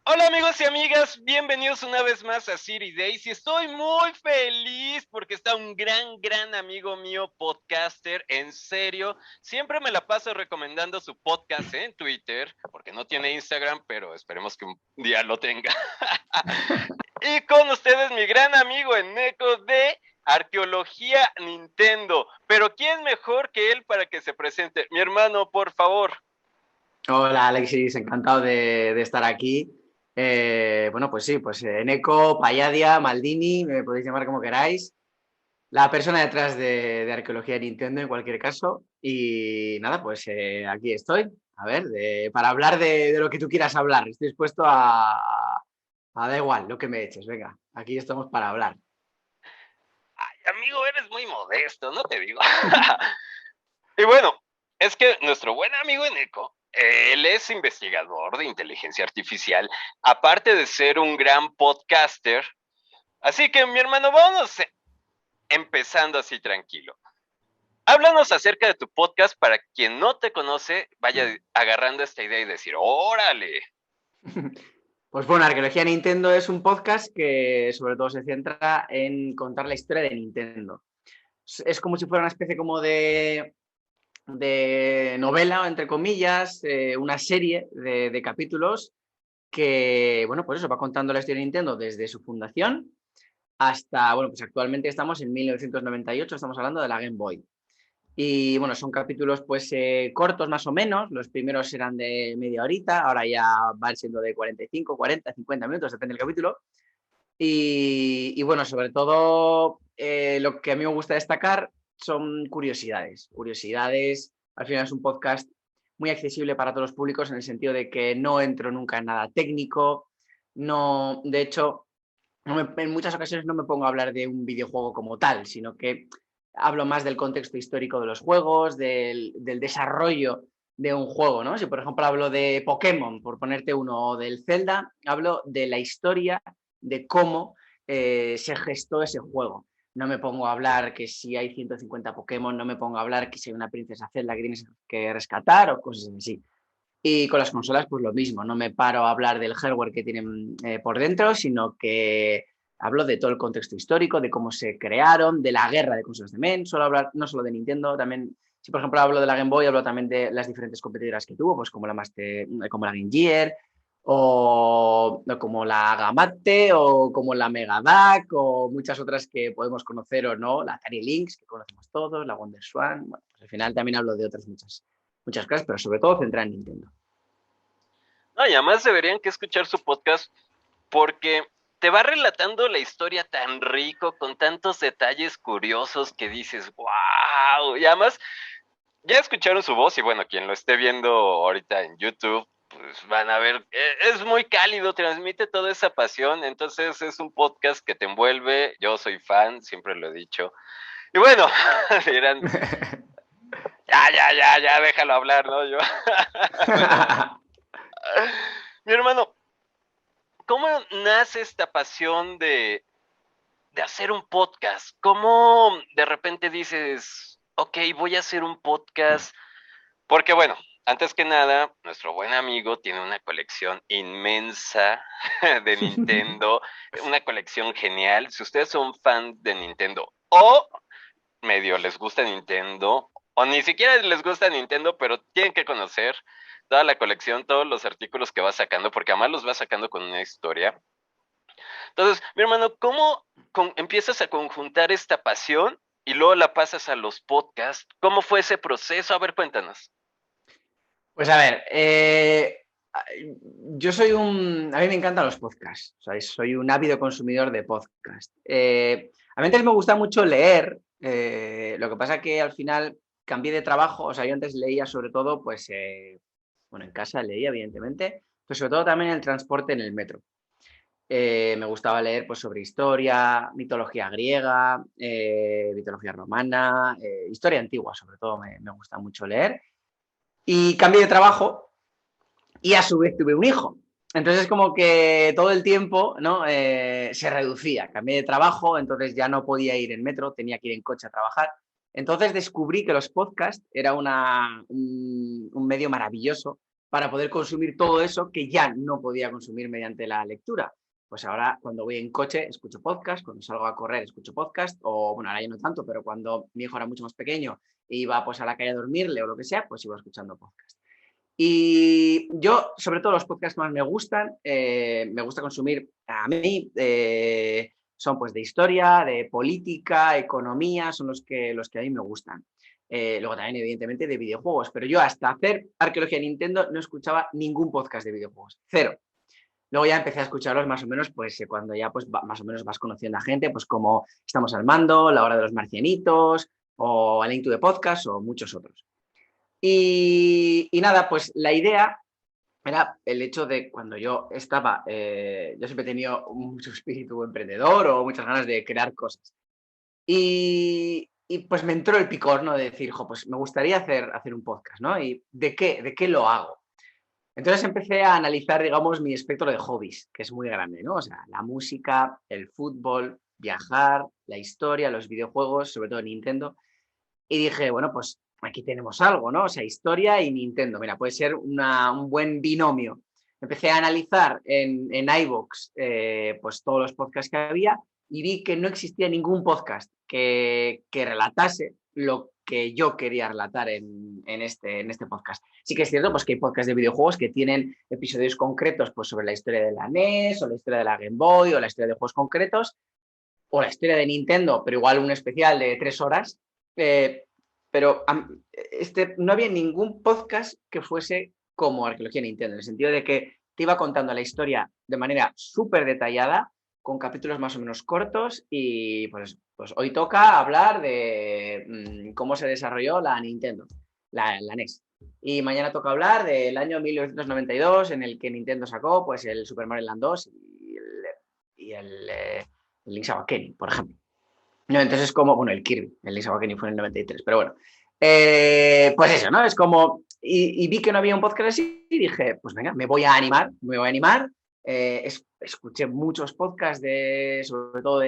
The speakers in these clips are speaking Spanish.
Hola amigos y amigas, bienvenidos una vez más a City Days y estoy muy feliz porque está un gran amigo mío, podcaster, en serio, siempre me la paso recomendando su podcast en Twitter, porque no tiene Instagram, pero esperemos que un día lo tenga. Y con ustedes mi gran amigo Eneco de Arqueología Nintendo, pero ¿quién mejor que él para que se presente? Mi hermano, por favor. Hola Alexis, encantado de estar aquí. Bueno, pues sí, pues Eneco, Palladia, Maldini, me podéis llamar como queráis. La persona detrás de Arqueología de Nintendo en cualquier caso. Y nada, pues aquí estoy. A ver, para hablar de lo que tú quieras hablar. Estoy dispuesto a da igual lo que me eches. Venga, aquí estamos para hablar. Ay, amigo, eres muy modesto, no te digo. Y bueno, es que nuestro buen amigo Eneco, él es investigador de inteligencia artificial, aparte de ser un gran podcaster. Así que, mi hermano, vamos empezando así tranquilo. Háblanos acerca de tu podcast para quien no te conoce, vaya agarrando esta idea y decir, órale. Pues bueno, Arqueología Nintendo es un podcast que sobre todo se centra en contar la historia de Nintendo. Es como si fuera una especie como de novela, entre comillas, una serie de capítulos que, bueno, pues eso, va contando la historia de Nintendo desde su fundación hasta, bueno, pues actualmente estamos en 1998, estamos hablando de la Game Boy. Y bueno, son capítulos pues cortos más o menos, los primeros eran de media horita, ahora ya van siendo de 45, 40, 50 minutos, depende del capítulo. Y bueno, sobre todo lo que a mí me gusta destacar son curiosidades. Curiosidades, al final es un podcast muy accesible para todos los públicos en el sentido de que no entro nunca en nada técnico, no, de hecho, en muchas ocasiones no me pongo a hablar de un videojuego como tal, sino que hablo más del contexto histórico de los juegos, del desarrollo de un juego, ¿no? Si por ejemplo hablo de Pokémon, por ponerte uno, o del Zelda, hablo de la historia de cómo se gestó ese juego. No me pongo a hablar que si hay 150 Pokémon, no me pongo a hablar que si hay una princesa Zelda que tienes que rescatar o cosas así. Y con las consolas, pues lo mismo, no me paro a hablar del hardware que tienen por dentro, sino que hablo de todo el contexto histórico, de cómo se crearon, de la guerra de consolas también, suelo hablar no solo de Nintendo, también, si por ejemplo hablo de la Game Boy, hablo también de las diferentes competidoras que tuvo, pues como como la Game Gear, o como la Gamate, o como la Megaduck, o muchas otras que podemos conocer o no, la Atari Lynx, que conocemos todos, la WonderSwan, bueno, pues al final también hablo de otras muchas cosas, pero sobre todo centrada en Nintendo. No, y además deberían que escuchar su podcast porque te va relatando la historia tan rico, con tantos detalles curiosos que dices, wow. Y además, ya escucharon su voz y bueno, quien lo esté viendo ahorita en YouTube, pues van a ver, es muy cálido, transmite toda esa pasión, entonces es un podcast que te envuelve, yo soy fan, siempre lo he dicho. Y bueno, dirán, ya, déjalo hablar, ¿no? Yo, bueno, mi hermano, ¿cómo nace esta pasión de hacer un podcast? ¿Cómo de repente dices, ok, voy a hacer un podcast? Porque bueno, antes que nada, nuestro buen amigo tiene una colección inmensa de Nintendo, una colección genial. Si ustedes son fan de Nintendo o medio les gusta Nintendo, o ni siquiera les gusta Nintendo, pero tienen que conocer toda la colección, todos los artículos que va sacando, porque además los va sacando con una historia. Entonces, mi hermano, ¿cómo empiezas a conjuntar esta pasión y luego la pasas a los podcasts? ¿Cómo fue ese proceso? A ver, cuéntanos. Pues a ver, yo soy a mí me encantan los podcasts, o sea, soy un ávido consumidor de podcasts. A mí antes me gusta mucho leer, lo que pasa que al final cambié de trabajo, o sea, yo antes leía sobre todo, pues, bueno, en casa leía, evidentemente, pero sobre todo también en el transporte en el metro. Me gustaba leer pues, sobre historia, mitología griega, mitología romana, historia antigua, sobre todo me gusta mucho leer. Y cambié de trabajo y a su vez tuve un hijo. Entonces como que todo el tiempo, ¿no? Se reducía. Cambié de trabajo, entonces ya no podía ir en metro, tenía que ir en coche a trabajar. Entonces descubrí que los podcasts era un medio maravilloso para poder consumir todo eso que ya no podía consumir mediante la lectura. Pues ahora cuando voy en coche escucho podcast, cuando salgo a correr escucho podcast, o bueno, ahora ya no tanto, pero cuando mi hijo era mucho más pequeño e iba pues a la calle a dormirle o lo que sea, pues iba escuchando podcast. Y yo, sobre todo los podcasts que más me gustan, me gusta consumir a mí, son pues de historia, de política, economía, son los que a mí me gustan. Luego también, evidentemente, de videojuegos, pero yo hasta hacer arqueología de Nintendo no escuchaba ningún podcast de videojuegos, cero. Luego ya empecé a escucharlos más o menos, pues cuando ya pues más o menos vas conociendo a gente, pues como Estamos al Mando, La Hora de los Marcianitos, o A Link to the Podcast, o muchos otros. Y nada, pues la idea era el hecho de cuando yo estaba, yo siempre he tenido mucho espíritu emprendedor o muchas ganas de crear cosas. Y pues me entró el picor, ¿no? De decir, pues me gustaría hacer un podcast, ¿no? ¿Y de qué lo hago? Entonces empecé a analizar, digamos, mi espectro de hobbies, que es muy grande, ¿no? O sea, la música, el fútbol, viajar, la historia, los videojuegos, sobre todo Nintendo. Y dije, bueno, pues aquí tenemos algo, ¿no? O sea, historia y Nintendo. Mira, puede ser un buen binomio. Empecé a analizar en iVoox pues todos los podcasts que había y vi que no existía ningún podcast que relatase lo que yo quería relatar en este podcast. Sí que es cierto pues, que hay podcasts de videojuegos que tienen episodios concretos pues, sobre la historia de la NES o la historia de la Game Boy o la historia de juegos concretos o la historia de Nintendo, pero igual un especial de 3 horas. Pero no había ningún podcast que fuese como Arqueología Nintendo, en el sentido de que te iba contando la historia de manera súper detallada, con capítulos más o menos cortos y pues hoy toca hablar de cómo se desarrolló la Nintendo, la NES. Y mañana toca hablar del año 1992 en el que Nintendo sacó pues el Super Mario Land 2 y el Link's Awakening, por ejemplo. No, entonces es como, bueno, el Kirby, el Link's Awakening fue en el 93, pero bueno. Pues eso, ¿no? Es como, y vi que no había un podcast así y dije, pues venga, me voy a animar. Escuché muchos podcasts sobre todo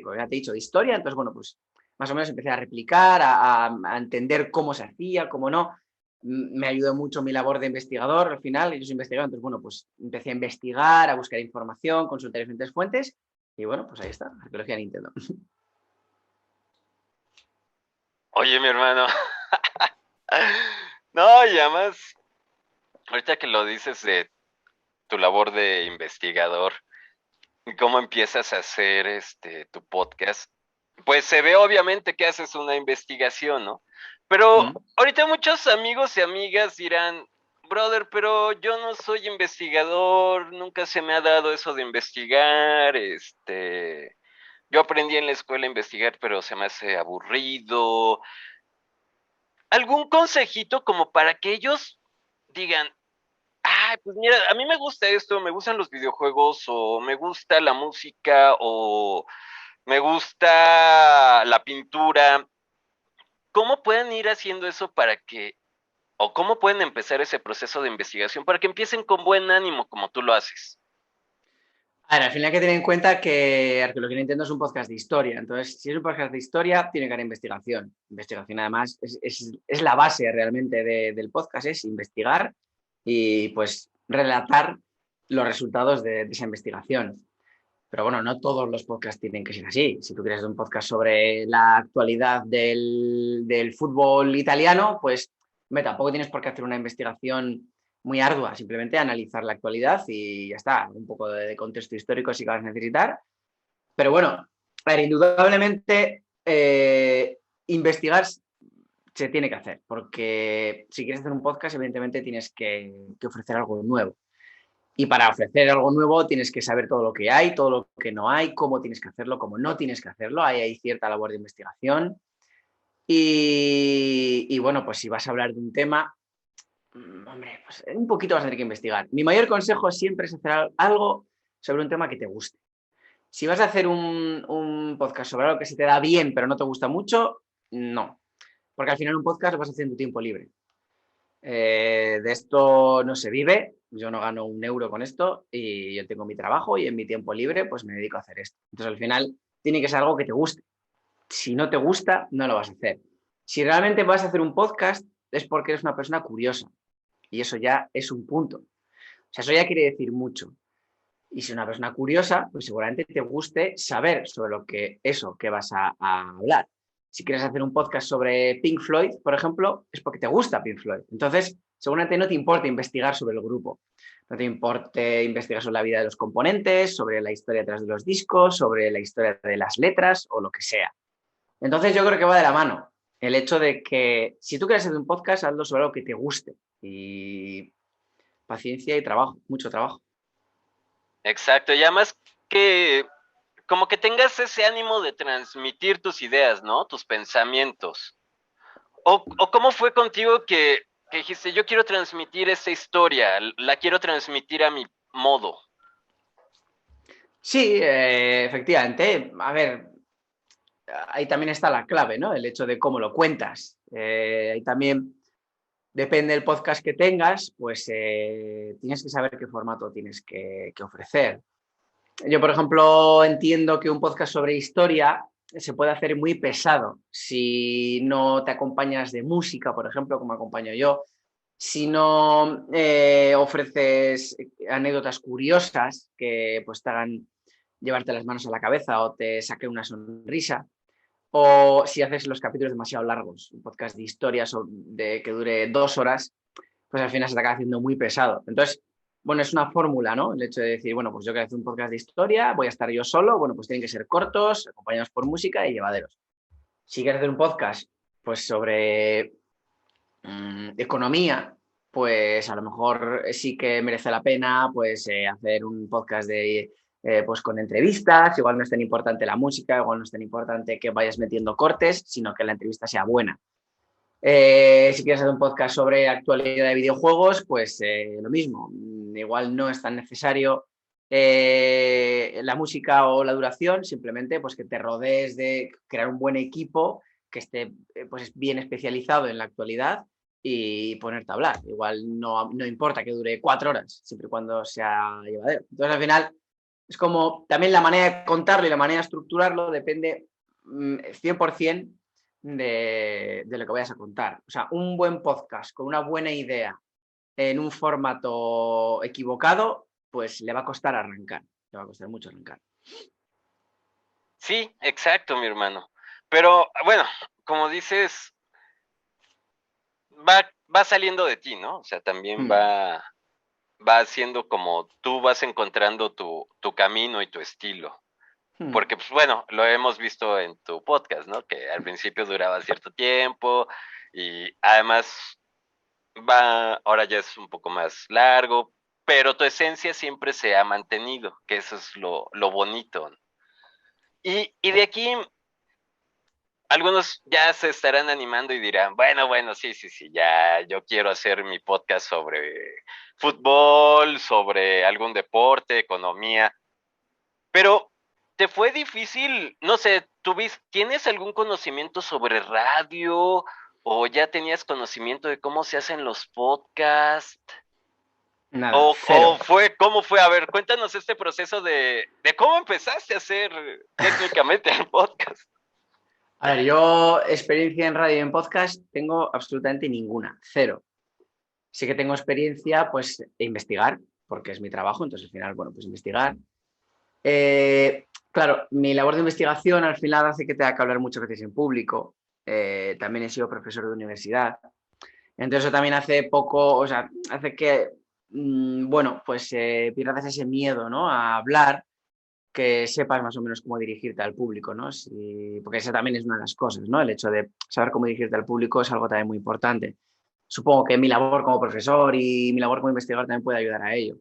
como ya te he dicho, de historia, entonces, bueno, pues más o menos empecé a replicar, a entender cómo se hacía, cómo no. Me ayudó mucho mi labor de investigador al final, yo soy investigador, entonces, bueno, pues empecé a investigar, a buscar información, consultar diferentes fuentes, y bueno, pues ahí está, Arqueología Nintendo. Oye, mi hermano. No, y además, ahorita que lo dices de tu labor de investigador y cómo empiezas a hacer tu podcast, pues se ve obviamente que haces una investigación, ¿no? Pero ahorita muchos amigos y amigas dirán, brother, pero yo no soy investigador, nunca se me ha dado eso de investigar, yo aprendí en la escuela a investigar, pero se me hace aburrido. ¿Algún consejito como para que ellos digan, ay, pues mira, a mí me gusta esto, me gustan los videojuegos, o me gusta la música, o me gusta la pintura? ¿Cómo pueden ir haciendo eso o cómo pueden empezar ese proceso de investigación para que empiecen con buen ánimo como tú lo haces? A ver, al final hay que tener en cuenta que Arqueología Nintendo es un podcast de historia. Entonces, si es un podcast de historia, tiene que haber investigación. Investigación, además, es la base realmente del podcast, es investigar y pues relatar los resultados de esa investigación. Pero bueno, no todos los podcasts tienen que ser así. Si tú quieres un podcast sobre la actualidad del fútbol italiano, pues tampoco tienes por qué hacer una investigación muy ardua, simplemente analizar la actualidad y ya está. Un poco de contexto histórico si vas a necesitar. Pero bueno, a ver, indudablemente investigar se tiene que hacer, porque si quieres hacer un podcast, evidentemente tienes que ofrecer algo nuevo. Y para ofrecer algo nuevo tienes que saber todo lo que hay, todo lo que no hay, cómo tienes que hacerlo, cómo no tienes que hacerlo. Ahí hay cierta labor de investigación. Y bueno, pues si vas a hablar de un tema, hombre, pues un poquito vas a tener que investigar. Mi mayor consejo siempre es hacer algo sobre un tema que te guste. Si vas a hacer un podcast sobre algo que se te da bien pero no te gusta mucho, no. Porque al final un podcast lo vas a hacer en tu tiempo libre. De esto no se vive, yo no gano un euro con esto y yo tengo mi trabajo y en mi tiempo libre pues me dedico a hacer esto. Entonces al final tiene que ser algo que te guste. Si no te gusta, no lo vas a hacer. Si realmente vas a hacer un podcast es porque eres una persona curiosa. Y eso ya es un punto. O sea, eso ya quiere decir mucho. Y si una persona curiosa, pues seguramente te guste saber sobre eso que vas a hablar. Si quieres hacer un podcast sobre Pink Floyd, por ejemplo, es porque te gusta Pink Floyd. Entonces, seguramente no te importa investigar sobre el grupo. No te importe investigar sobre la vida de los componentes, sobre la historia detrás de los discos, sobre la historia de las letras o lo que sea. Entonces, yo creo que va de la mano el hecho de que si tú quieres hacer un podcast, hazlo sobre algo que te guste. Y paciencia y trabajo, mucho trabajo. Exacto, y además que como que tengas ese ánimo de transmitir tus ideas, ¿no? Tus pensamientos. O cómo fue contigo que dijiste, yo quiero transmitir esta historia, la quiero transmitir a mi modo. Sí, efectivamente. A ver, ahí también está la clave, ¿no? El hecho de cómo lo cuentas. Ahí también depende del podcast que tengas, pues tienes que saber qué formato tienes que ofrecer. Yo, por ejemplo, entiendo que un podcast sobre historia se puede hacer muy pesado si no te acompañas de música, por ejemplo, como acompaño yo, si no ofreces anécdotas curiosas que pues te hagan llevarte las manos a la cabeza o te saquen una sonrisa, o si haces los capítulos demasiado largos, un podcast de historias que dure 2 horas, pues al final se te acaba haciendo muy pesado. Entonces, bueno, es una fórmula, ¿no? El hecho de decir, bueno, pues yo quiero hacer un podcast de historia, voy a estar yo solo, bueno, pues tienen que ser cortos, acompañados por música y llevaderos. Si quieres hacer un podcast, pues sobre economía, pues a lo mejor sí que merece la pena pues hacer un podcast pues con entrevistas, igual no es tan importante la música, igual no es tan importante que vayas metiendo cortes, sino que la entrevista sea buena. Si quieres hacer un podcast sobre actualidad de videojuegos, pues lo mismo. Igual no es tan necesario la música o la duración, simplemente pues que te rodees de crear un buen equipo que esté pues bien especializado en la actualidad y ponerte a hablar. Igual no importa que dure 4 horas, siempre y cuando sea llevadero. Entonces, al final, es como también la manera de contarlo y la manera de estructurarlo depende 100% de lo que vayas a contar. O sea, un buen podcast con una buena idea en un formato equivocado, pues le va a costar arrancar. Le va a costar mucho arrancar. Sí, exacto, mi hermano. Pero bueno, como dices, va saliendo de ti, ¿no? O sea, también va haciendo como tú vas encontrando tu camino y tu estilo. Porque, pues bueno, lo hemos visto en tu podcast, ¿no? Que al principio duraba cierto tiempo y además ahora ya es un poco más largo, pero tu esencia siempre se ha mantenido, que eso es lo bonito. Y de aquí, algunos ya se estarán animando y dirán, bueno, sí, ya yo quiero hacer mi podcast sobre fútbol, sobre algún deporte, economía, pero ¿te fue difícil? No sé, ¿tienes algún conocimiento sobre radio o ya tenías conocimiento de cómo se hacen los podcasts? Nada, cero. ¿Cómo fue? A ver, cuéntanos este proceso de cómo empezaste a hacer técnicamente el podcast. A ver, yo experiencia en radio y en podcast tengo absolutamente ninguna, cero. Sí que tengo experiencia, pues, de investigar, porque es mi trabajo, entonces al final, bueno, pues investigar. Claro, mi labor de investigación al final hace que tenga que hablar muchas veces en público. También he sido profesor de universidad. Entonces eso también hace poco, o sea, hace que, bueno, pues pierdas ese miedo, ¿no? A hablar, que sepas más o menos cómo dirigirte al público, ¿no? Porque esa también es una de las cosas, ¿no? El hecho de saber cómo dirigirte al público es algo también muy importante. Supongo que mi labor como profesor y mi labor como investigador también puede ayudar a ello.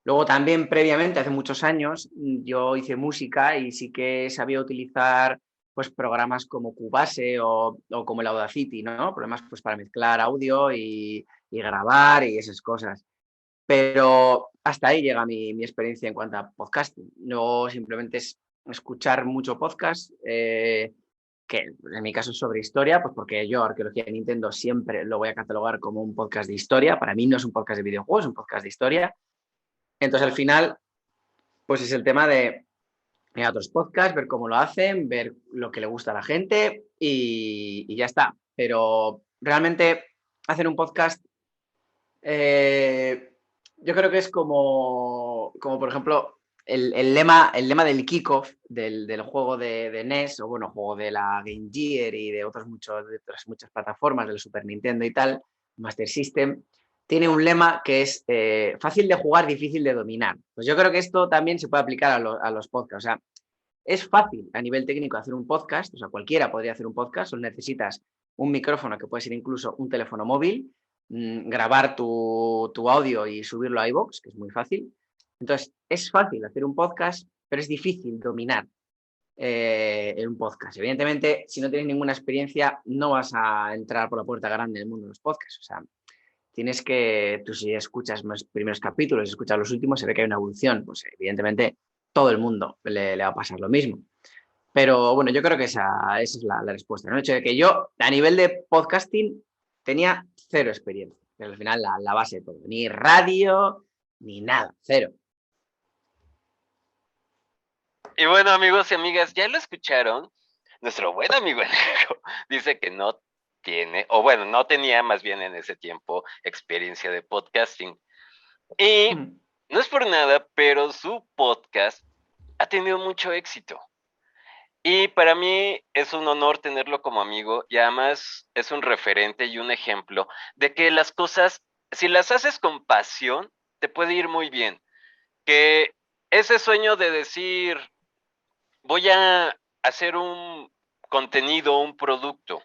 Luego también previamente, hace muchos años, yo hice música y sí que sabía utilizar pues programas como Cubase o como el Audacity, ¿no? Programas pues para mezclar audio y grabar y esas cosas. Pero hasta ahí llega mi experiencia en cuanto a podcasting. No simplemente es escuchar mucho podcast, que en mi caso es sobre historia, pues porque yo Arqueología de Nintendo siempre lo voy a catalogar como un podcast de historia. Para mí no es un podcast de videojuegos, es un podcast de historia. Entonces al final, pues es el tema de ir a otros podcasts, ver cómo lo hacen, ver lo que le gusta a la gente y ya está. Pero realmente hacer un podcast Yo creo que es como por ejemplo, el lema del kickoff del juego de NES, o bueno, juego de la Game Gear y de otras muchas plataformas, del Super Nintendo y tal, Master System, tiene un lema que es fácil de jugar, difícil de dominar. Pues yo creo que esto también se puede aplicar a los podcasts. O sea, es fácil a nivel técnico hacer un podcast, o sea, cualquiera podría hacer un podcast, solo necesitas un micrófono que puede ser incluso un teléfono móvil, grabar tu audio y subirlo a iVoox, que es muy fácil. Entonces, es fácil hacer un podcast, pero es difícil dominar en un podcast. Evidentemente, si no tienes ninguna experiencia, no vas a entrar por la puerta grande del mundo de los podcasts. O sea, tienes que, tú si escuchas los primeros capítulos, escuchas los últimos, se ve que hay una evolución. Pues evidentemente todo el mundo le va a pasar lo mismo. Pero bueno, yo creo que esa es la respuesta, ¿no? El hecho de que yo, a nivel de podcasting, tenía cero experiencia. Pero al final la base de todo. Ni radio, ni nada, cero. Y bueno, amigos y amigas, ya lo escucharon. Nuestro buen amigo Enrico dice que no tiene, o bueno, no tenía más bien en ese tiempo experiencia de podcasting. Y no es por nada, pero su podcast ha tenido mucho éxito. Y para mí es un honor tenerlo como amigo y además es un referente y un ejemplo de que las cosas, si las haces con pasión, te puede ir muy bien. Que ese sueño de decir, voy a hacer un contenido, un producto,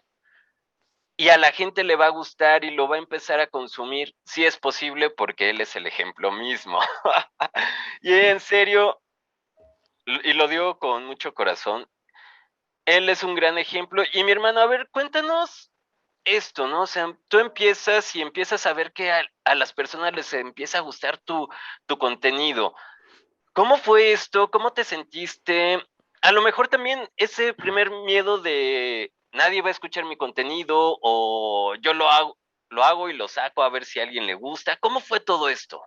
y a la gente le va a gustar y lo va a empezar a consumir, sí es posible porque él es el ejemplo mismo. Y en serio, y lo digo con mucho corazón, él es un gran ejemplo. Y mi hermano, a ver, cuéntanos esto, ¿no? O sea, tú empiezas y empiezas a ver que a las personas les empieza a gustar tu contenido. ¿Cómo fue esto? ¿Cómo te sentiste? A lo mejor también ese primer miedo de nadie va a escuchar mi contenido o yo lo hago y lo saco a ver si a alguien le gusta. ¿Cómo fue todo esto?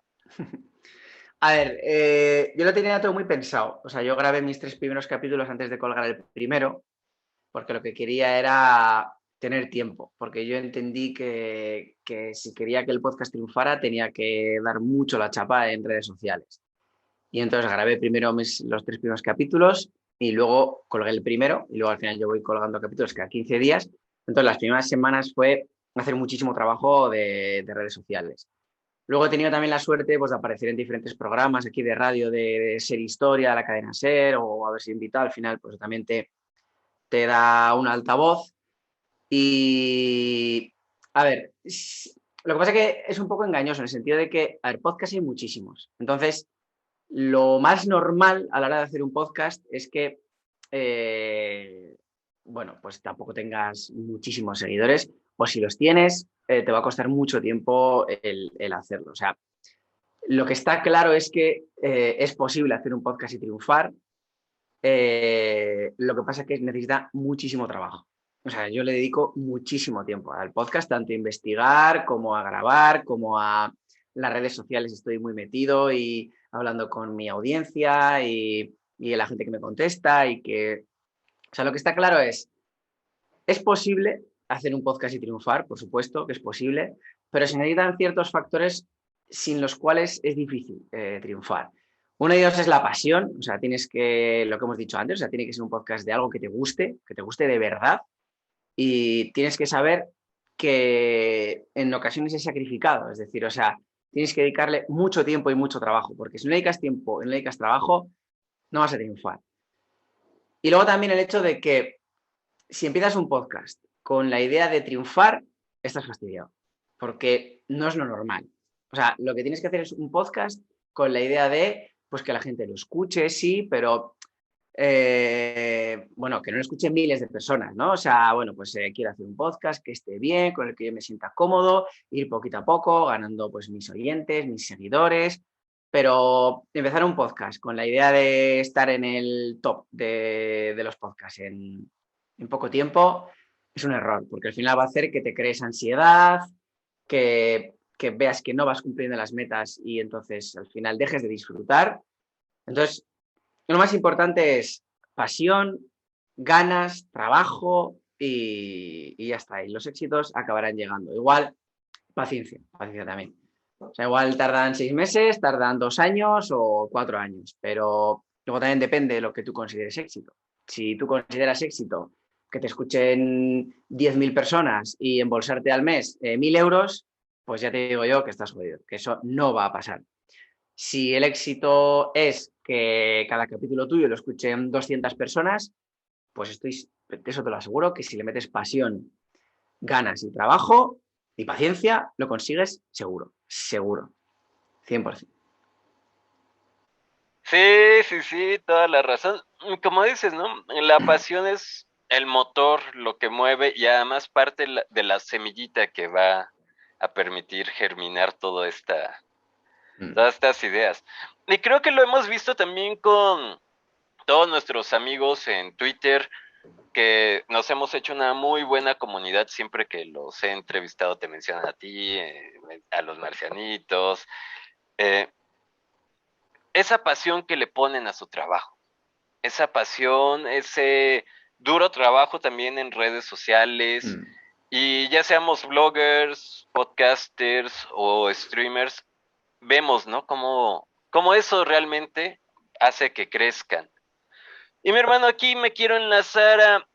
A ver, yo lo tenía todo muy pensado. O sea, yo grabé mis 3 primeros capítulos antes de colgar el primero, porque lo que quería era tener tiempo, porque yo entendí que si quería que el podcast triunfara tenía que dar mucho la chapa en redes sociales. Y entonces grabé primero los 3 primeros capítulos y luego colgué el primero y luego al final yo voy colgando capítulos cada 15 días. Entonces las primeras semanas fue hacer muchísimo trabajo de redes sociales. Luego he tenido también la suerte pues, de aparecer en diferentes programas aquí de radio, de Ser Historia, de la cadena Ser, o haber sido invitado. Al final, pues también te da un altavoz. Y, a ver, lo que pasa es que es un poco engañoso en el sentido de que, a ver, podcast hay muchísimos. Entonces, lo más normal a la hora de hacer un podcast es que, bueno, pues tampoco tengas muchísimos seguidores, o si los tienes, te va a costar mucho tiempo el hacerlo. O sea, lo que está claro es que es posible hacer un podcast y triunfar. Lo que pasa es que necesita muchísimo trabajo. O sea, yo le dedico muchísimo tiempo al podcast, tanto a investigar como a grabar, como a las redes sociales estoy muy metido y hablando con mi audiencia y la gente que me contesta y que... O sea, lo que está claro es posible hacer un podcast y triunfar, por supuesto que es posible, pero se necesitan ciertos factores sin los cuales es difícil triunfar. Uno de ellos es la pasión, o sea, tienes que, lo que hemos dicho antes, o sea, tiene que ser un podcast de algo que te guste de verdad y tienes que saber que en ocasiones es sacrificado, es decir, o sea, tienes que dedicarle mucho tiempo y mucho trabajo, porque si no dedicas tiempo y no dedicas trabajo, no vas a triunfar. Y luego también el hecho de que si empiezas un podcast con la idea de triunfar, estás fastidiado, porque no es lo normal. O sea, lo que tienes que hacer es un podcast con la idea de pues que la gente lo escuche, sí, pero bueno, que no lo escuchen miles de personas, ¿no? O sea, bueno, pues quiero hacer un podcast que esté bien, con el que yo me sienta cómodo, ir poquito a poco, ganando pues mis oyentes, mis seguidores, pero empezar un podcast con la idea de estar en el top de los podcasts en poco tiempo es un error, porque al final va a hacer que te crees ansiedad, que veas que no vas cumpliendo las metas y entonces al final dejes de disfrutar. Entonces, lo más importante es pasión, ganas, trabajo y ya está. Y los éxitos acabarán llegando. Igual, paciencia, paciencia también. O sea, igual tardan 6 meses, tardan 2 años o 4 años, pero luego también depende de lo que tú consideres éxito. Si tú consideras éxito que te escuchen 10.000 personas y embolsarte al mes 1.000 euros, pues ya te digo yo que estás jodido, que eso no va a pasar. Si el éxito es que cada capítulo tuyo lo escuchen 200 personas, pues eso te lo aseguro, que si le metes pasión, ganas y trabajo y paciencia, lo consigues seguro, seguro, 100%. Sí, sí, sí, toda la razón. Como dices, ¿no? La pasión es el motor, lo que mueve y además parte de la semillita que va a permitir germinar todas estas ideas. Y creo que lo hemos visto también con todos nuestros amigos en Twitter, que nos hemos hecho una muy buena comunidad. Siempre que los he entrevistado te mencionan a ti, a los marcianitos. Eh, esa pasión que le ponen a su trabajo, esa pasión, ese duro trabajo también en redes sociales, y ya seamos bloggers, podcasters o streamers, vemos, ¿no? Cómo eso realmente hace que crezcan. Y mi hermano, aquí me quiero enlazar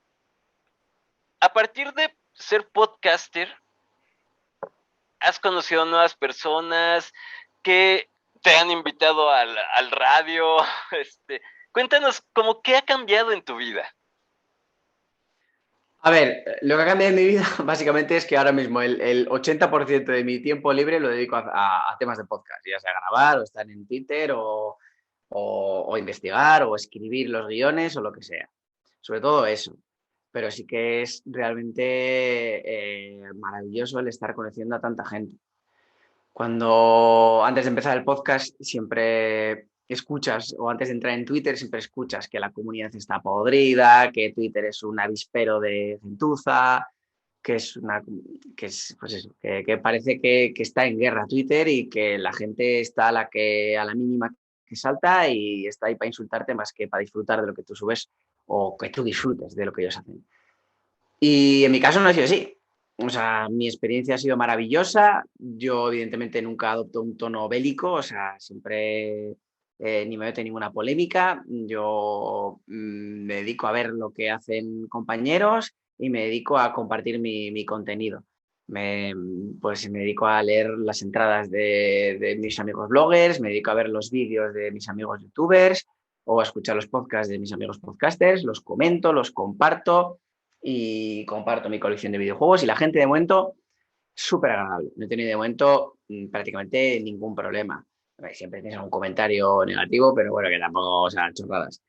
a partir de ser podcaster, has conocido nuevas personas que te han invitado al radio. Cuéntanos, ¿cómo qué ha cambiado en tu vida? A ver, lo que ha cambiado en mi vida básicamente es que ahora mismo el 80% de mi tiempo libre lo dedico a temas de podcast, ya sea grabar o estar en Twitter o investigar o escribir los guiones o lo que sea. Sobre todo eso. Pero sí que es realmente maravilloso el estar conociendo a tanta gente. Cuando antes de empezar el podcast siempre escuchas, o antes de entrar en Twitter, siempre escuchas que la comunidad está podrida, que Twitter es un avispero de gentuza, que es pues eso, que parece que está en guerra Twitter y que la gente está a la mínima que salta y está ahí para insultarte más que para disfrutar de lo que tú subes o que tú disfrutes de lo que ellos hacen. Y en mi caso no ha sido así. O sea, mi experiencia ha sido maravillosa. Yo, evidentemente, nunca adopto un tono bélico, o sea, siempre ni me meto en ninguna polémica. Yo me dedico a ver lo que hacen compañeros y me dedico a compartir mi contenido. Pues me dedico a leer las entradas de mis amigos bloggers, me dedico a ver los vídeos de mis amigos youtubers o a escuchar los podcasts de mis amigos podcasters, los comento, los comparto y comparto mi colección de videojuegos y la gente de momento súper agradable. No he tenido de momento prácticamente ningún problema. Siempre tienes algún comentario negativo, pero bueno, que tampoco, o sea, chorradas.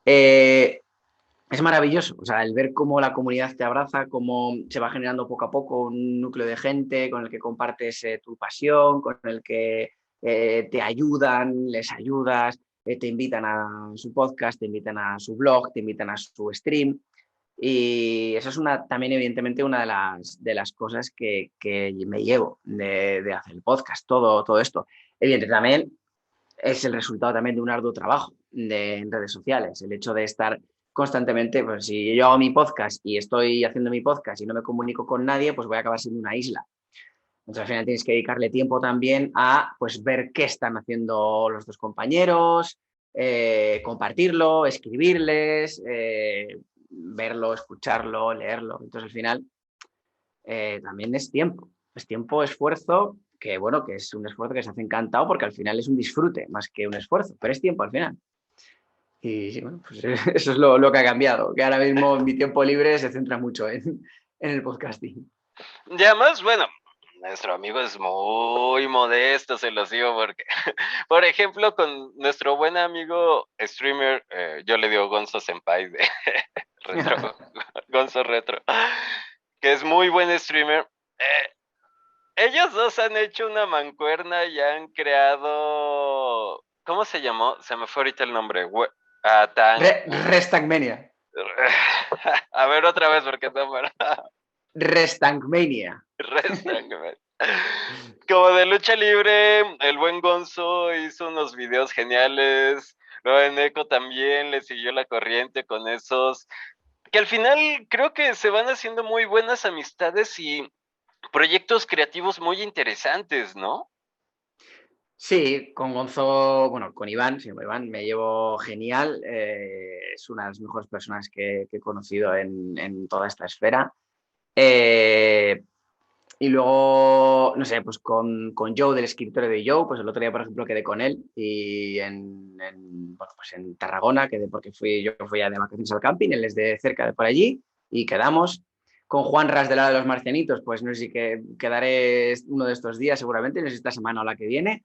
Es maravilloso, o sea, el ver cómo la comunidad te abraza, cómo se va generando poco a poco un núcleo de gente con el que compartes tu pasión, con el que te ayudan, les ayudas, te invitan a su podcast, te invitan a su blog, te invitan a su stream. Y eso es también, evidentemente, una de las cosas que me llevo de hacer el podcast, todo esto. Evidentemente, también es el resultado también de un arduo trabajo en redes sociales. El hecho de estar constantemente, pues si yo hago mi podcast y estoy haciendo mi podcast y no me comunico con nadie, pues voy a acabar siendo una isla. Entonces al final tienes que dedicarle tiempo también a pues ver qué están haciendo los dos compañeros, compartirlo, escribirles, verlo, escucharlo, leerlo. Entonces al final también es tiempo, esfuerzo, que bueno, que es un esfuerzo que se hace encantado porque al final es un disfrute más que un esfuerzo, pero es tiempo al final. Y sí, bueno, pues eso es lo que ha cambiado, que ahora mismo mi tiempo libre se centra mucho en el podcasting. Y además, bueno, nuestro amigo es muy modesto, se los digo, porque, por ejemplo, con nuestro buen amigo streamer, yo le digo Gonzo Senpai de Retro, Gonzo Retro, que es muy buen streamer. Ellos dos han hecho una mancuerna y han creado, ¿cómo se llamó? Se me fue ahorita el nombre. Restankmania. A ver otra vez porque no me... Restankmania. Restankmania. Como de lucha libre, el buen Gonzo hizo unos videos geniales. Luego en Eco también le siguió la corriente con esos. Que al final creo que se van haciendo muy buenas amistades y proyectos creativos muy interesantes, ¿no? Sí, con Gonzo, bueno, con Iván, sí, con Iván me llevo genial. Es una de las mejores personas que he conocido en toda esta esfera. Eh, y luego, no sé, pues con Joe del escritorio de Joe, pues el otro día, por ejemplo, quedé con él y bueno, pues en Tarragona, quedé porque yo fui ya de vacaciones al camping, él es de cerca de por allí y quedamos. Con Juan Ras del lado de los Marcianitos, pues no sé si quedaré uno de estos días seguramente, no sé si esta semana o la que viene.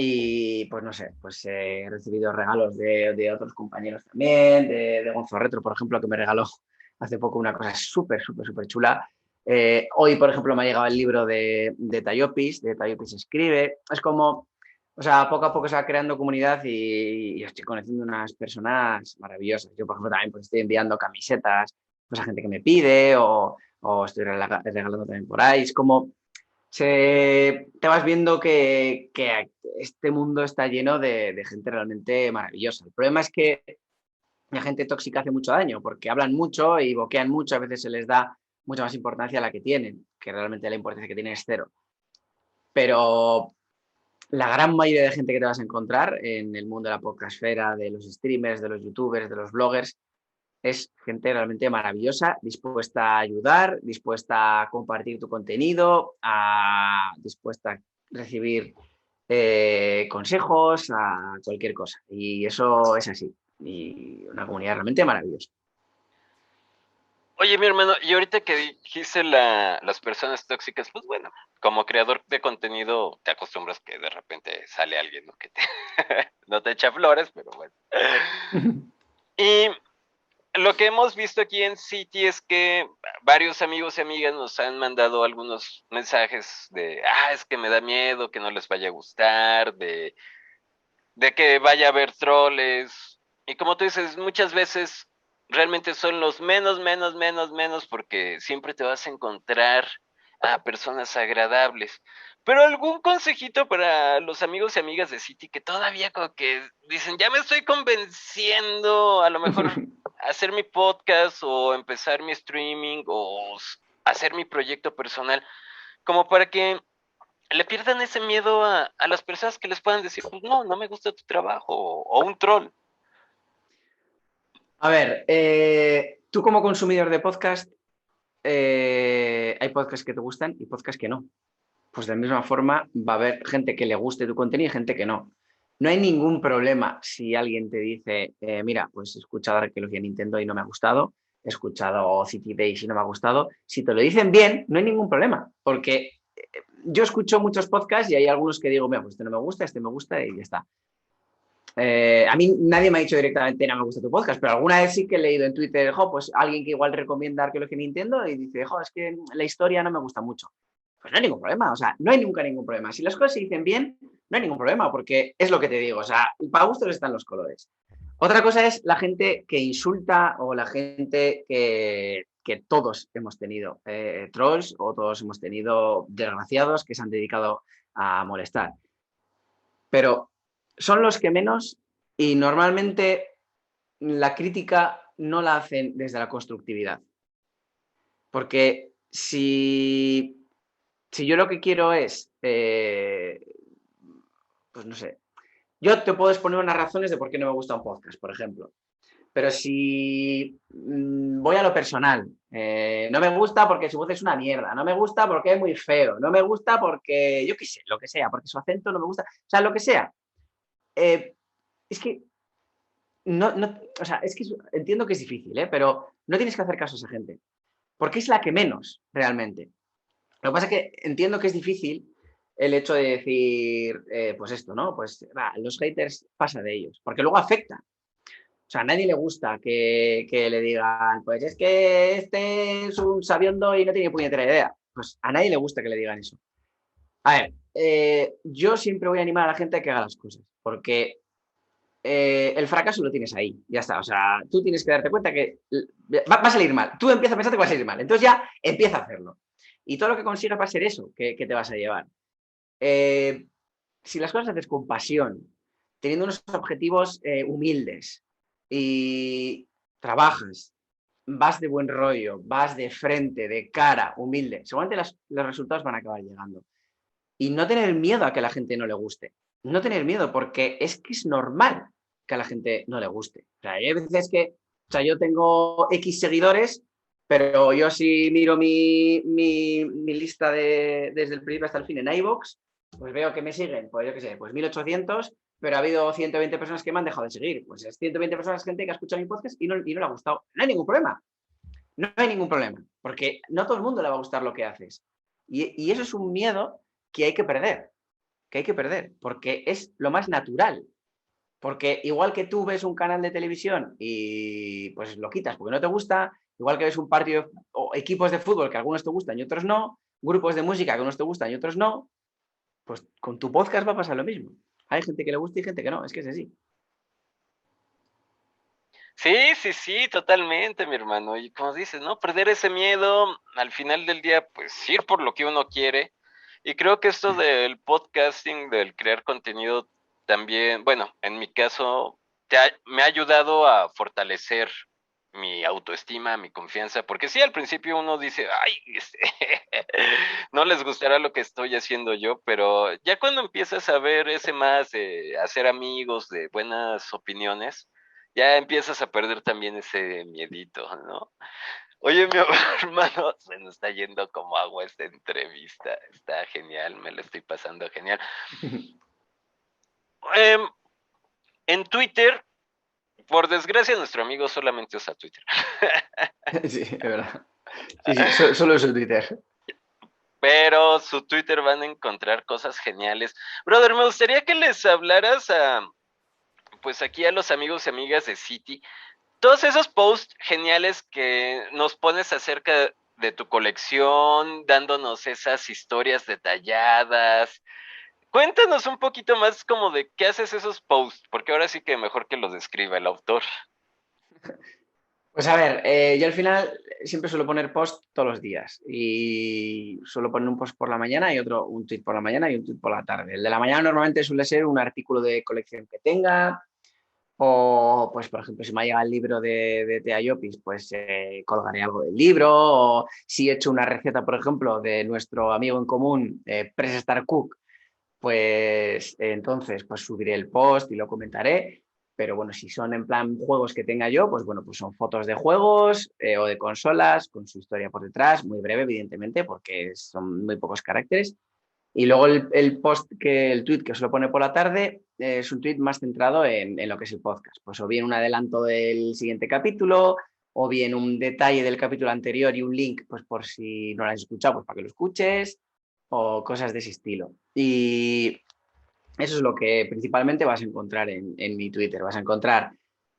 Y pues no sé, pues he recibido regalos de otros compañeros también, de Gonzo Retro, por ejemplo, que me regaló hace poco una cosa súper, súper, súper chula. Hoy, por ejemplo, me ha llegado el libro de Tayopis Escribe. Es como, o sea, poco a poco se va creando comunidad y estoy conociendo unas personas maravillosas. Yo, por ejemplo, también pues, estoy enviando camisetas pues, a gente que me pide o estoy regalando también por ahí. Es como te vas viendo que este mundo está lleno de gente realmente maravillosa. El problema es que la gente tóxica hace mucho daño porque hablan mucho y boquean mucho, a veces se les da mucha más importancia a la que tienen, que realmente la importancia que tienen es cero. Pero la gran mayoría de gente que te vas a encontrar en el mundo de la podcastfera, de los streamers, de los youtubers, de los bloggers, es gente realmente maravillosa, dispuesta a ayudar, dispuesta a compartir tu contenido, dispuesta a recibir consejos, a cualquier cosa. Y eso es así. Y una comunidad realmente maravillosa. Oye, mi hermano, y ahorita que dijiste las personas tóxicas, pues bueno, como creador de contenido te acostumbras que de repente sale alguien, ¿no? Que no te echa flores, pero bueno. Y lo que hemos visto aquí en City es que varios amigos y amigas nos han mandado algunos mensajes de, es que me da miedo, que no les vaya a gustar, de que vaya a haber troles. Y como tú dices, muchas veces realmente son los menos, porque siempre te vas a encontrar a personas agradables. Pero algún consejito para los amigos y amigas de City que todavía como que dicen, ya me estoy convenciendo, a lo mejor hacer mi podcast o empezar mi streaming o hacer mi proyecto personal, como para que le pierdan ese miedo a las personas que les puedan decir, pues no, no me gusta tu trabajo, o un troll. A ver, tú como consumidor de podcast, hay podcasts que te gustan y podcasts que no. Pues de la misma forma va a haber gente que le guste tu contenido y gente que no. No hay ningún problema si alguien te dice, mira, pues he escuchado Arqueología Nintendo y no me ha gustado, he escuchado City Days y no me ha gustado. Si te lo dicen bien, no hay ningún problema, porque yo escucho muchos podcasts y hay algunos que digo, mira, pues este me gusta y ya está. A mí nadie me ha dicho directamente, no me gusta tu podcast, pero alguna vez sí que he leído en Twitter, pues alguien que igual recomienda Arqueología Nintendo y dice, es que la historia no me gusta mucho. Pues no hay ningún problema, o sea, no hay nunca ningún problema. Si las cosas se dicen bien, no hay ningún problema, porque es lo que te digo, o sea, para gustos están los colores. Otra cosa es la gente que insulta o la gente que todos hemos tenido trolls o todos hemos tenido desgraciados que se han dedicado a molestar. Pero son los que menos y normalmente la crítica no la hacen desde la constructividad. Porque si yo lo que quiero es, pues no sé, yo te puedo exponer unas razones de por qué no me gusta un podcast, por ejemplo. Pero si voy a lo personal, no me gusta porque su voz es una mierda, no me gusta porque es muy feo, no me gusta porque, yo qué sé, lo que sea, porque su acento no me gusta, o sea, lo que sea. Es que o sea, es que entiendo que es difícil, pero no tienes que hacer caso a esa gente, porque es la que menos realmente. Lo que pasa es que entiendo que es difícil el hecho de decir, pues esto, ¿no? Pues los haters pasa de ellos, porque luego afecta. O sea, a nadie le gusta que le digan, pues es que este es un sabiondo y no tiene puñetera idea. Pues a nadie le gusta que le digan eso. A ver, yo siempre voy a animar a la gente a que haga las cosas, porque el fracaso lo tienes ahí, ya está. O sea, tú tienes que darte cuenta que va a salir mal. Tú empiezas a pensar que va a salir mal, entonces ya empieza a hacerlo. Y todo lo que consigas va a ser eso que te vas a llevar. Eh, si las cosas haces con pasión, teniendo unos objetivos humildes y trabajas, vas de buen rollo, vas de frente, de cara, humilde, seguramente los resultados van a acabar llegando. Y no tener miedo a que a la gente no le guste. no tener miedo, porque es que es normal que a la gente no le guste. O sea, hay veces que, o sea, yo tengo X seguidores, pero yo si miro mi lista desde el principio hasta el fin en iVoox, pues veo que me siguen, pues yo qué sé, pues 1800, pero ha habido 120 personas que me han dejado de seguir. Pues es 120 personas, gente que ha escuchado mi podcast y no le ha gustado. No hay ningún problema. No hay ningún problema, porque no a todo el mundo le va a gustar lo que haces. Y eso es un miedo que hay que hay que perder, porque es lo más natural. Porque igual que tú ves un canal de televisión y pues lo quitas porque no te gusta, igual que ves un partido o equipos de fútbol que algunos te gustan y otros no, grupos de música que unos te gustan y otros no, pues con tu podcast va a pasar lo mismo. Hay gente que le gusta y gente que no, es que es así. Sí, sí, sí, totalmente, mi hermano. Y como dices, ¿no? Perder ese miedo, al final del día, pues ir por lo que uno quiere. Y creo que esto del podcasting, del crear contenido, también, bueno, en mi caso, me ha ayudado a fortalecer mi autoestima, mi confianza, porque sí, al principio uno dice, ay, no les gustará lo que estoy haciendo yo, pero ya cuando empiezas a ver ese más, hacer amigos de buenas opiniones, ya empiezas a perder también ese miedito, ¿no? Oye, mi hermano, se nos está yendo como agua esta entrevista. Está genial, me lo estoy pasando genial. Em, en Twitter, por desgracia, nuestro amigo solamente usa Twitter. Sí, es verdad. Sí, sí, solo uso Twitter. Pero su Twitter van a encontrar cosas geniales. Brother, me gustaría que les hablaras pues aquí a los amigos y amigas de City. Todos esos posts geniales que nos pones acerca de tu colección, dándonos esas historias detalladas. Cuéntanos un poquito más como de qué haces esos posts, porque ahora sí que mejor que los describa el autor. Pues a ver, yo al final siempre suelo poner post todos los días y suelo poner un post por la mañana y otro, un tweet por la mañana y un tweet por la tarde. El de la mañana normalmente suele ser un artículo de colección que tenga o, pues, por ejemplo, si me ha llegado el libro de Tea Llopis, pues colgaré algo del libro o si he hecho una receta, por ejemplo, de nuestro amigo en común, Press Star Cook, pues entonces pues subiré el post y lo comentaré. Pero bueno, si son en plan juegos que tenga yo, pues bueno, pues son fotos de juegos o de consolas con su historia por detrás, muy breve, evidentemente, porque son muy pocos caracteres. Y luego el tweet que se lo pone por la tarde es un tweet más centrado en lo que es el podcast. Pues o bien un adelanto del siguiente capítulo, o bien un detalle del capítulo anterior y un link, pues por si no lo has escuchado, pues para que lo escuches, o cosas de ese estilo. Y eso es lo que principalmente vas a encontrar en mi Twitter. Vas a encontrar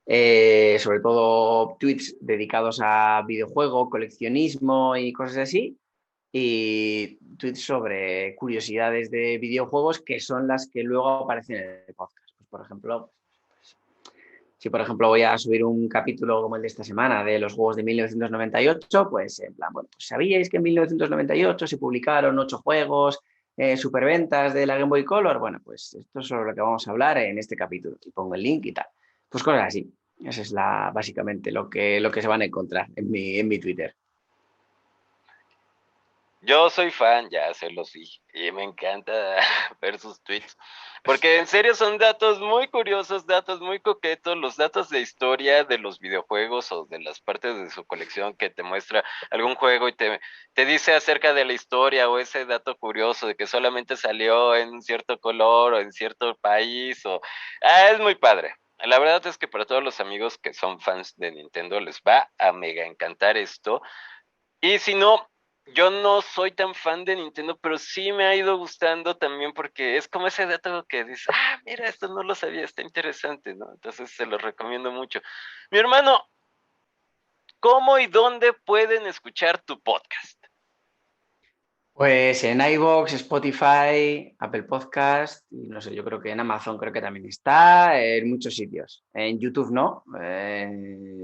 sobre todo tweets dedicados a videojuego, coleccionismo y cosas así. Y tweets sobre curiosidades de videojuegos que son las que luego aparecen en el podcast. Pues, por ejemplo, si por ejemplo voy a subir un capítulo como el de esta semana de los juegos de 1998, pues en plan, bueno, pues ¿sabíais que en 1998 se publicaron 8 juegos, superventas de la Game Boy Color? Bueno, pues esto es sobre lo que vamos a hablar en este capítulo. Y pongo el link y tal. Pues cosas así. Eso es básicamente lo que se van a encontrar en mi Twitter. Yo soy fan, ya se los dije, y me encanta ver sus tweets, porque en serio son datos muy curiosos, datos muy coquetos, los datos de historia de los videojuegos o de las partes de su colección que te muestra algún juego y te dice acerca de la historia o ese dato curioso de que solamente salió en un cierto color o en cierto país o... es muy padre. La verdad es que para todos los amigos que son fans de Nintendo les va a mega encantar esto. Y si no, yo no soy tan fan de Nintendo, pero sí me ha ido gustando también porque es como ese dato que dices, mira, esto no lo sabía, está interesante, ¿no? Entonces se lo recomiendo mucho. Mi hermano, ¿cómo y dónde pueden escuchar tu podcast? Pues en iVoox, Spotify, Apple Podcast, y no sé, yo creo que en Amazon creo que también está, en muchos sitios. En YouTube no,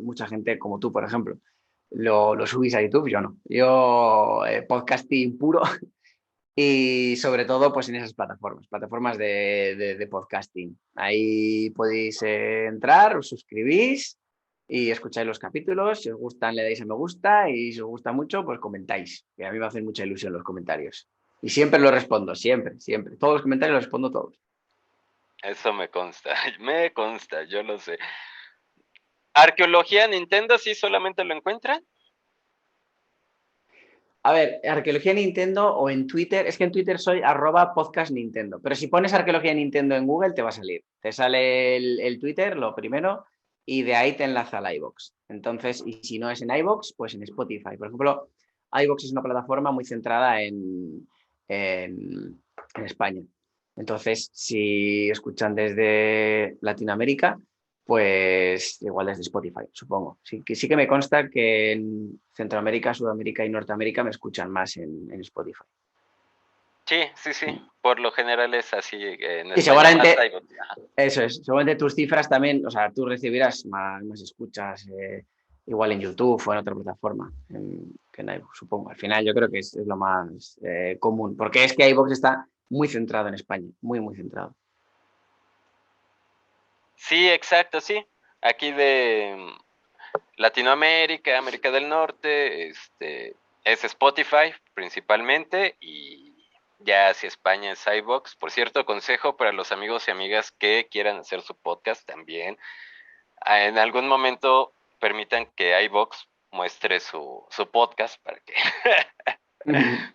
mucha gente como tú, por ejemplo, lo subís a YouTube, yo no. Yo podcasting puro y sobre todo pues en esas plataformas de podcasting. Ahí podéis entrar, os suscribís y escucháis los capítulos. Si os gustan, le dais a me gusta y si os gusta mucho, pues comentáis. Que a mí me hacen mucha ilusión los comentarios. Y siempre los respondo, siempre, siempre. Todos los comentarios los respondo todos. Eso me consta, yo lo sé. ¿Arqueología Nintendo sí solamente lo encuentran? A ver, Arqueología Nintendo o en Twitter, es que en Twitter soy @podcastnintendo, pero si pones Arqueología Nintendo en Google te va a salir. Te sale el Twitter, lo primero, y de ahí te enlaza al iVoox. Entonces, y si no es en iVoox, pues en Spotify. Por ejemplo, iVoox es una plataforma muy centrada en España. Entonces, si escuchan desde Latinoamérica, pues igual desde Spotify, supongo. Sí que me consta que en Centroamérica, Sudamérica y Norteamérica me escuchan más en Spotify. Sí. Por lo general es así. En Y España más seguramente, iVoox. eso es, seguramente tus cifras también, o sea, tú recibirás más escuchas igual en YouTube o en otra plataforma que en iVoox, supongo. Al final yo creo que es lo más común, porque es que iVoox está muy centrado en España, muy centrado. Sí, exacto, sí. Aquí de Latinoamérica, América del Norte, es Spotify principalmente y ya si España es iVoox. Por cierto, consejo para los amigos y amigas que quieran hacer su podcast también. En algún momento permitan que iVoox muestre su podcast para que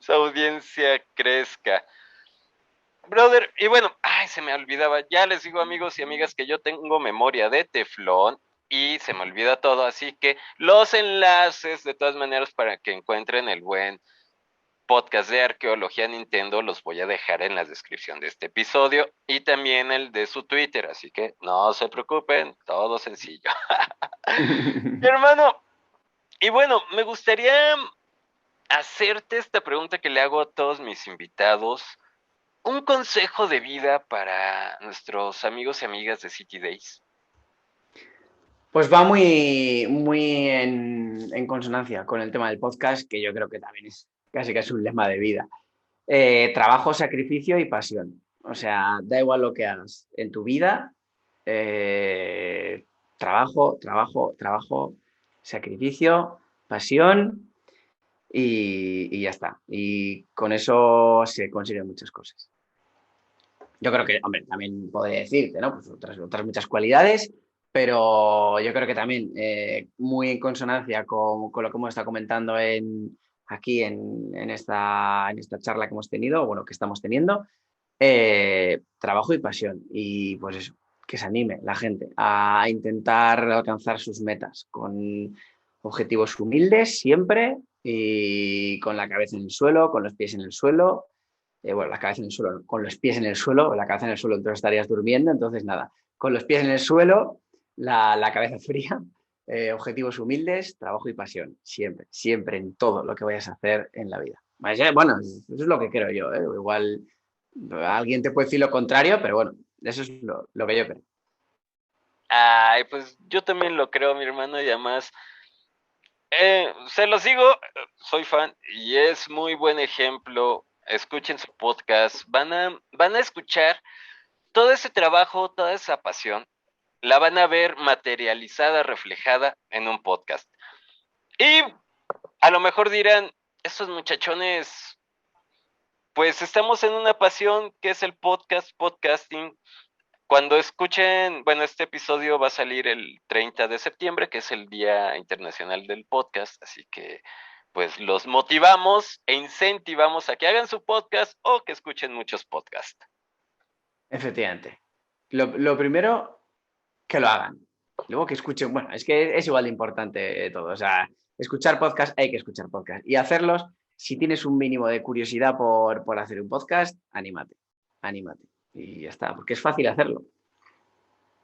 su audiencia crezca. Brother, y bueno, se me olvidaba, ya les digo amigos y amigas que yo tengo memoria de teflón y se me olvida todo, así que los enlaces de todas maneras para que encuentren el buen podcast de Arqueología Nintendo los voy a dejar en la descripción de este episodio y también el de su Twitter, así que no se preocupen, todo sencillo. Hermano, y bueno, me gustaría hacerte esta pregunta que le hago a todos mis invitados. Un consejo de vida para nuestros amigos y amigas de City Days. Pues va muy en consonancia con el tema del podcast, que yo creo que también es casi que es un lema de vida. Trabajo, sacrificio y pasión. O sea, da igual lo que hagas en tu vida. Trabajo, sacrificio, pasión y ya está. Y con eso se consiguen muchas cosas. Yo creo que, hombre, también podría decirte, ¿no? Pues otras muchas cualidades, pero yo creo que también muy en consonancia con lo que hemos estado comentando aquí en esta charla que hemos tenido, o bueno, que estamos teniendo, trabajo y pasión. Y pues eso, que se anime la gente a intentar alcanzar sus metas con objetivos humildes siempre y con la cabeza en el suelo, con los pies en el suelo bueno, la cabeza en el suelo, con los pies en el suelo, la cabeza en el suelo, entonces estarías durmiendo, entonces nada, con los pies en el suelo, la cabeza fría, objetivos humildes, trabajo y pasión, siempre en todo lo que vayas a hacer en la vida. Bueno, eso es lo que creo yo, ¿eh? Igual alguien te puede decir lo contrario, pero bueno, eso es lo que yo creo. Ay, pues yo también lo creo, mi hermano, y además, se los digo, soy fan y es muy buen ejemplo. Escuchen su podcast, van a escuchar todo ese trabajo, toda esa pasión, la van a ver materializada, reflejada en un podcast. Y a lo mejor dirán, estos muchachones, pues estamos en una pasión que es el podcasting. Cuando escuchen, bueno, este episodio va a salir el 30 de septiembre, que es el Día Internacional del Podcast, así que pues los motivamos e incentivamos a que hagan su podcast o que escuchen muchos podcasts. Efectivamente. Lo primero, que lo hagan. Luego que escuchen, bueno, es que es igual de importante todo. O sea, escuchar podcast, hay que escuchar podcast. Y hacerlos, si tienes un mínimo de curiosidad por hacer un podcast, anímate. Y ya está, porque es fácil hacerlo.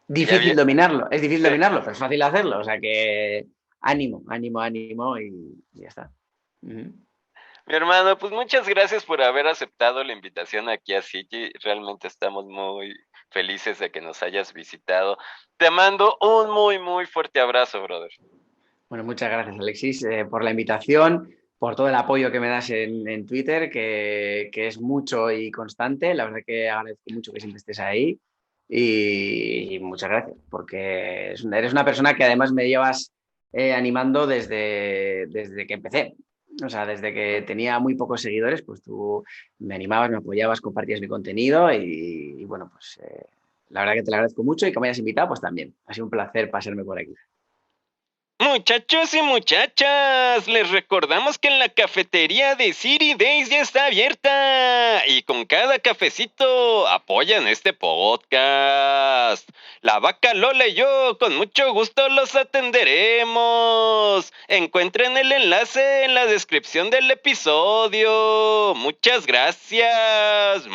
Ya Difícil bien, dominarlo, es difícil sí. dominarlo, pero es fácil hacerlo. O sea que ánimo y ya está. Mi hermano, pues muchas gracias por haber aceptado la invitación aquí a City. Realmente estamos muy felices de que nos hayas visitado. Te mando un muy fuerte abrazo, brother. Bueno, muchas gracias, Alexis, por la invitación, por todo el apoyo que me das en Twitter, que es mucho y constante. La verdad que agradezco mucho que siempre estés ahí. Y muchas gracias, porque eres una persona que además me llevas animando desde que empecé. O sea, desde que tenía muy pocos seguidores, pues tú me animabas, me apoyabas, compartías mi contenido y bueno, pues La verdad que te lo agradezco mucho y que me hayas invitado, pues también. Ha sido un placer pasarme por aquí. Muchachos y muchachas, les recordamos que en la cafetería de City Days ya está abierta y con cada cafecito apoyan este podcast. La vaca Lola y yo con mucho gusto los atenderemos. Encuentren el enlace en la descripción del episodio. Muchas gracias.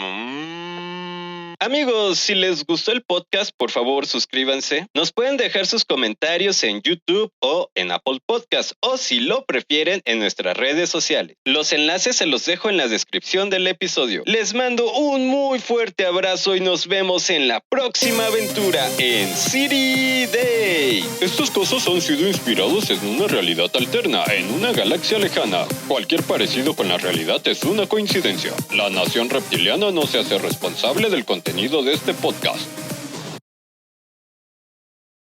Amigos, si les gustó el podcast, por favor suscríbanse. Nos pueden dejar sus comentarios en YouTube o en Apple Podcast, o si lo prefieren, en nuestras redes sociales. Los enlaces se los dejo en la descripción del episodio. Les mando un muy fuerte abrazo y nos vemos en la próxima aventura en City Day. Estos casos han sido inspirados en una realidad alterna, en una galaxia lejana. Cualquier parecido con la realidad es una coincidencia. La nación reptiliana no se hace responsable del contenido de este podcast.